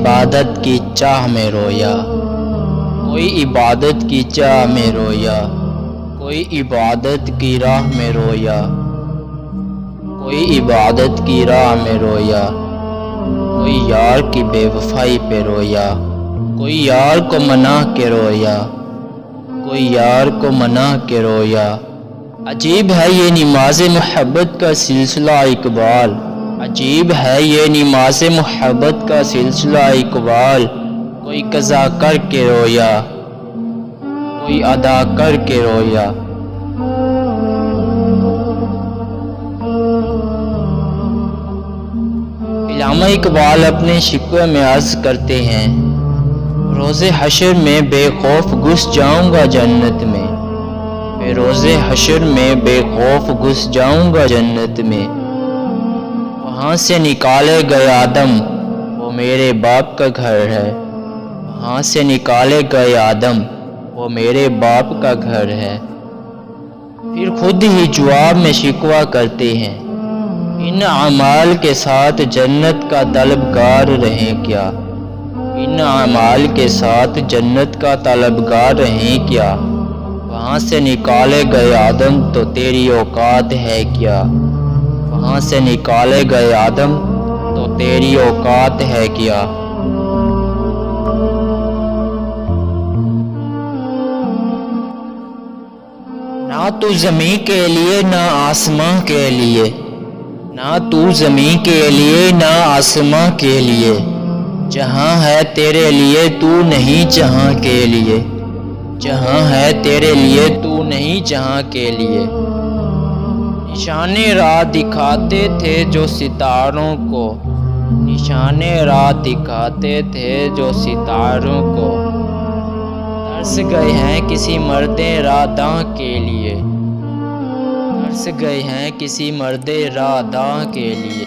عبادت کی چاہ میں رویا، کوئی عبادت کی چاہ میں رویا، کوئی عبادت کی راہ میں رویا، کوئی عبادت کی راہ میں رویا، کوئی یار کی بے وفائی پہ رویا، کوئی یار کو منا کے رویا، کوئی یار کو منا کے رویا۔ عجیب ہے یہ نماز محبت کا سلسلہ اقبال، عجیب ہے یہ نماز محبت کا سلسلہ اقبال، کوئی قضا کر کے رویا، کوئی ادا کر کے رویا۔ علامہ اقبال اپنے شکوے میں عرض کرتے ہیں، روز حشر میں بے خوف گھس جاؤں گا جنت میں، روز حشر میں بے خوف گھس جاؤں گا جنت میں، وہاں سے نکالے گئے آدم وہ میرے باپ کا گھر ہے، وہاں سے نکالے گئے آدم وہ میرے باپ کا گھر ہے۔ پھر خود ہی جواب میں شکوہ کرتے ہیں، ان اعمال کے ساتھ جنت کا طلبگار رہیں کیا، ان اعمال کے ساتھ جنت کا طلبگار رہیں کیا، وہاں سے نکالے گئے آدم تو تیری اوقات ہے کیا، وہاں سے نکالے گئے آدم تو تیری اوقات ہے کیا۔ نہ تو زمین کے لیے نہ آسماں کے لیے، نہ تو زمین کے لیے نہ آسماں کے لیے، جہاں ہے تیرے لیے تو نہیں جہاں کے لیے، جہاں ہے تیرے لیے تو نہیں جہاں کے لیے۔ نشان راہ دکھاتے تھے جو ستاروں کو، نشان راہ دکھاتے تھے جو ستاروں کو، ترس گئے ہیں کسی مرد راہ داں کے لیے، ترس گئے ہیں کسی مرد راہ داں کے لیے۔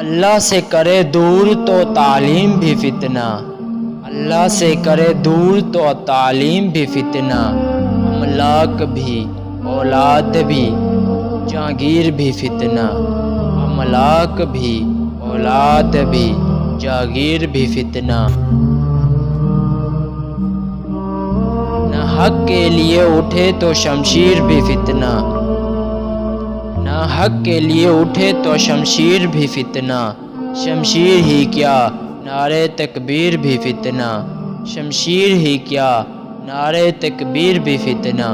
اللہ سے کرے دور تو تعلیم بھی فتنہ، اللہ سے کرے دور تو تعلیم بھی فتنہ، املاک بھی اولاد بھی جاگیر بھی فتنہ، املاک بھی اولاد بھی جاگیر بھی فتنہ۔ نہ حق کے لیے اٹھے تو شمشیر بھی فتنہ، نہ حق کے لیے اٹھے تو شمشیر بھی فتنہ، شمشیر ہی کیا نعرے تکبیر بھی فتنہ، شمشیر ہی کیا نعرے تکبیر بھی فتنہ۔